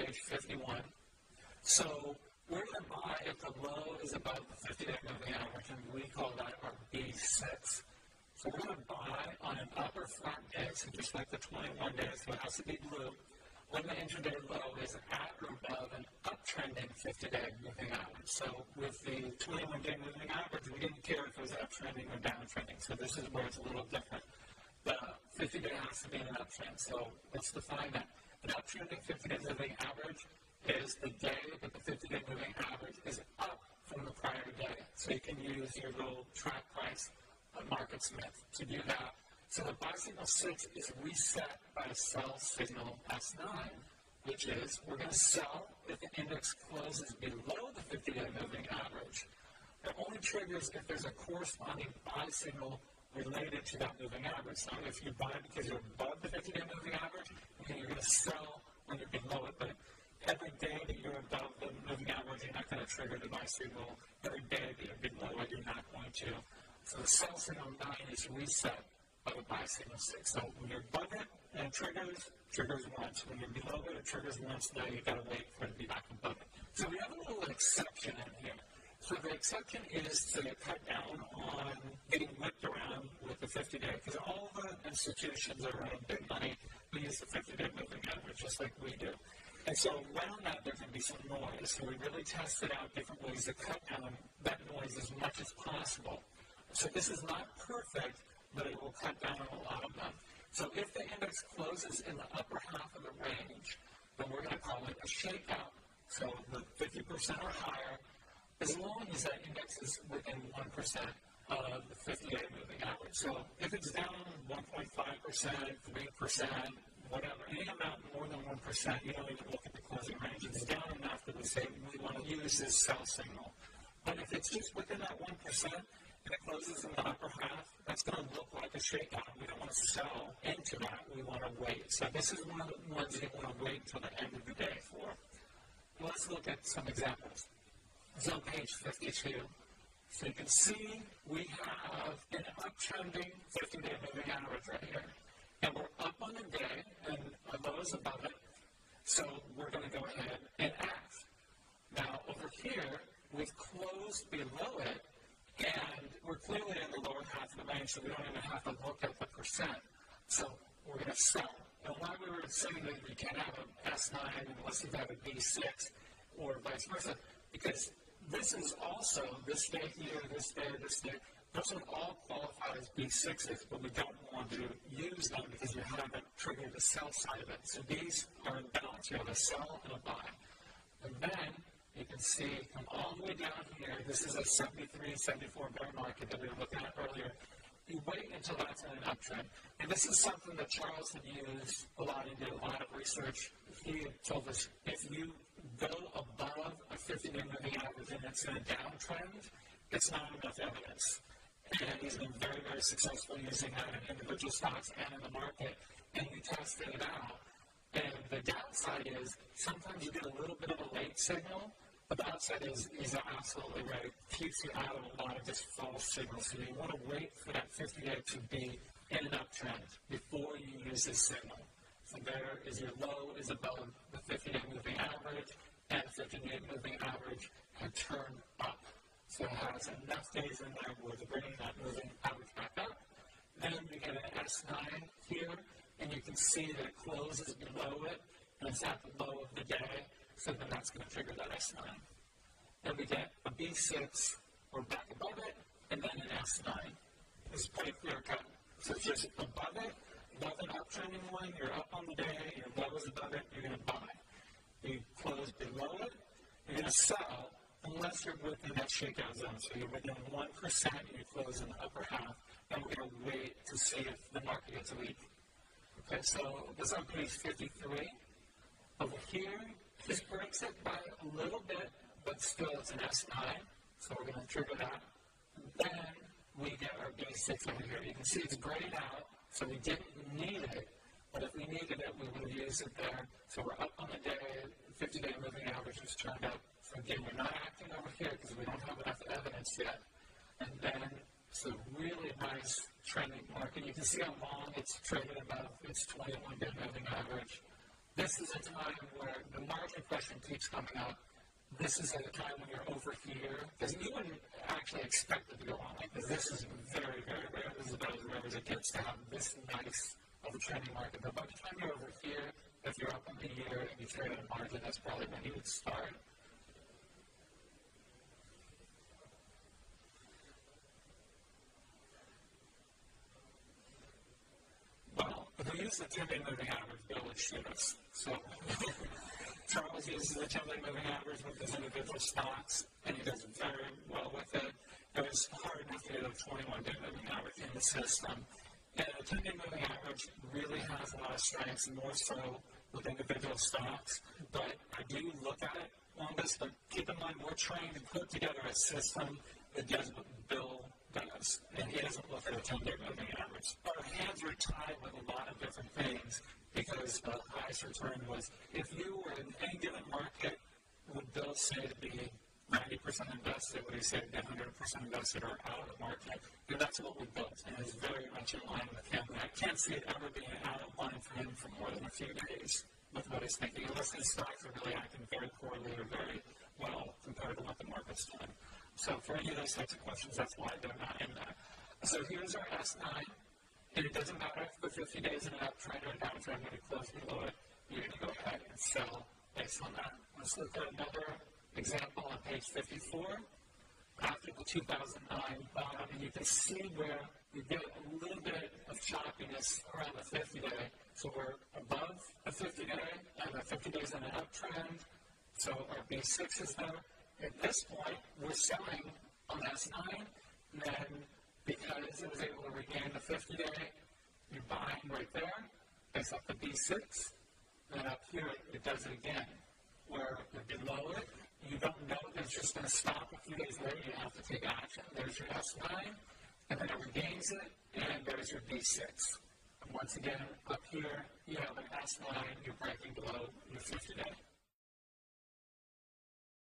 page 51. So we're going to buy if the low is above the 50-day moving average, and we call that our B6. So we're going to buy on an upper flat day, so just like the 21 days, so it has to be blue, when the intraday low is at or above an uptrending 50-day moving average. So with the 21-day moving average, we didn't care if it was uptrending or downtrending. So this is where it's a little different. The 50-day has to be an uptrend. So let's define that. An uptrending 50-day moving average is the day that the 50-day moving average is up from the prior day. So you can use your little track price MarketSmith to do that. So the buy signal 6 is reset by a sell signal S9, which is we're going to sell if the index closes below the 50-day moving average. It only triggers if there's a corresponding buy signal related to that moving average. So if you buy because you're above the 50-day moving average, okay, you're going to sell when you're below it. But every day that you're above the moving average, you're not going to trigger the buy signal. Every day that you're below it, you're not going to. So the sell signal 9 is reset by the buy signal 6. So when you're above it and it triggers once. When you're below it, it triggers once. Now you've got to wait for it to be back above it. So we have a little exception in here. So the exception is to cut down on getting whipped around with the 50-day, because all the institutions that are in big money, we use the 50-day moving average just like we do. And so around that, there can be some noise. So we really tested out different ways to cut down that noise as much as possible. So this is not perfect, but it will cut down on a lot of them. So if the index closes in the upper half of the range, then we're going to call it a shakeout. So the 50% or higher, as long as that index is within 1% of the 50-day moving average. So if it's down 1.5%, 3%, whatever, any amount more than 1%, you don't even look at the closing range. It's down enough that we say we want to use this sell signal. But if it's just within that 1%, and it closes in the upper half, that's going to look like a shakeout. We don't want to sell into that. We want to wait. So this is one of the ones you want to wait until the end of the day for. Let's look at some examples. It's on page 52. So you can see we have an uptrending 50-day moving average right here. And we're up on the day, and our low is above it. So we're going to go ahead and act. Now, over here, we've closed below it, and we're clearly in the lower half of the range, so we don't even have to look at the percent. So we're going to sell. And why we were saying that you can't have an S9 unless you have a B6 or vice versa, because this is also, this day here, this day, those would all qualify as B6s, but we don't want to use them because you haven't triggered the sell side of it. So these are in balance. You have a sell and a buy. And then you can see from all the way down here, this is a 73, 74 bear market that we were looking at earlier. You wait until that's in an uptrend. And this is something that Charles had used a lot. He did a lot of research. He had told us if you go above a 50-day moving average and it's in a downtrend, it's not enough evidence. And he's been very, very successful using that in individual stocks and in the market. And we tested it out. And the downside is sometimes you get a little bit of a late signal. But the upside is he's absolutely right. It keeps you out of a lot of just false signals. So you want to wait for that 50-day to be in an uptrend before you use this signal. So there is your low is above the 50-day moving average, and the 50-day moving average had turned up. So it has enough days in there where they're bringing that moving average back up. Then we get an S9 here, and you can see that it closes below it, and it's at the low of the day. So then that's going to trigger that S9. Then we get a B6, we're back above it, and then an S9. It's pretty clear cut. So it's just above it, above an uptrending one, you're up on the day, your low is above it, you're going to buy. You close below it, you're going to sell, unless you're within that shakeout zone. So you're within 1%, you close in the upper half, and we're going to wait to see if the market gets weak. Okay, so this is on page 53. Over here, this breaks it by a little bit, but still it's an S9, so we're going to trigger that. Then we get our B6 over here. You can see it's grayed out, so we didn't need it, but if we needed it, we would use it there. So we're up on the day, 50-day moving average is turned up. So again, we're not acting over here because we don't have enough evidence yet. And then it's a really nice trending market. You can see how long it's traded above its 21-day moving average. This is a time where the market keeps coming up. This is at a time when you're over here, because you wouldn't actually expect it to go on like this. This is very, very rare. This is about as rare as it gets to have this nice of a trending market. But by the time you're over here, if you're up in the year and you trade at a margin, that's probably when you would start. Well, if we use the 10-day moving average, Bill would shoot us. So Charles uses the 10-day moving average with his individual stocks, and he does very well with it. It was hard enough to get a 21-day moving average in the system. And the 10-day moving average really has a lot of strengths, more so with individual stocks. But I do look at it on this, but keep in mind we're trying to put together a system that does what Bill does, and he doesn't look at a 10-day moving average. Our hands were tied with a lot of different things because the highest return was if you were in any given market, would Bill say to be 90% invested, would he say 100% invested or out of the market? And that's what we built, and it's very much in line with him. And I can't see it ever being out of line for him for more than a few days with what he's thinking, unless his stocks are really acting very poorly or very well compared to what the market's doing. So for any of those types of questions, that's why they're not in there. So here's our S9, and it doesn't matter if the 50 days in an uptrend or a downtrend, when you close below it, you're going to go ahead and sell based on that. Let's look at another example on page 54. After the 2009 bottom, and you can see where you get a little bit of choppiness around the 50-day. So we're above the 50-day, and the 50 days in an uptrend. So our B6 is there. At this point, we're selling on S9, and then because it was able to regain the 50-day, you're buying right there, based off the B6, and up here it does it again, where below it, you don't know that it's just going to stop a few days later, you have to take action. There's your S9, and then it regains it, and there's your B6. And once again, up here, you have an S9, you're breaking below your 50-day.